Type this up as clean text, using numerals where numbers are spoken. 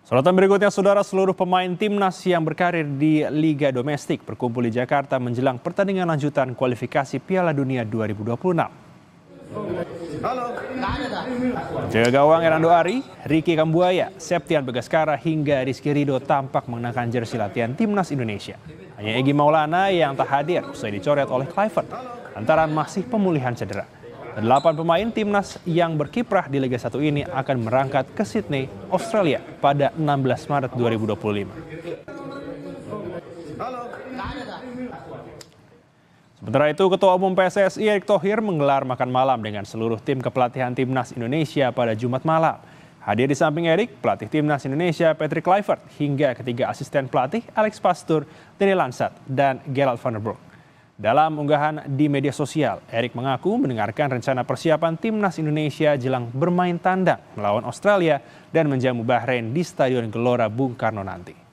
Sorotan berikutnya, saudara, seluruh pemain timnas yang berkarir di Liga Domestik berkumpul di Jakarta menjelang pertandingan lanjutan kualifikasi Piala Dunia 2026. Jaga gawang Hernando Ari, Ricky Kambuaya, Septian Bagaskara hingga Rizky Ridho tampak mengenakan jersey latihan timnas Indonesia. Hanya Egy Maulana yang tak hadir usai dicoret oleh Kluivert lantaran masih pemulihan cedera. 8 pemain timnas yang berkiprah di Liga 1 ini akan berangkat ke Sydney, Australia pada 16 Maret 2025. Sementara itu, Ketua Umum PSSI Erick Thohir menggelar makan malam dengan seluruh tim kepelatihan timnas Indonesia pada Jumat malam. Hadir di samping Erick, pelatih timnas Indonesia Patrick Kluivert hingga ketiga asisten pelatih Alex Pastoor, Danny Lansat, dan Gerald van der Broek. Dalam unggahan di media sosial, Erick mengaku mendengarkan rencana persiapan timnas Indonesia jelang bermain tandang melawan Australia dan menjamu Bahrain di Stadion Gelora Bung Karno nanti.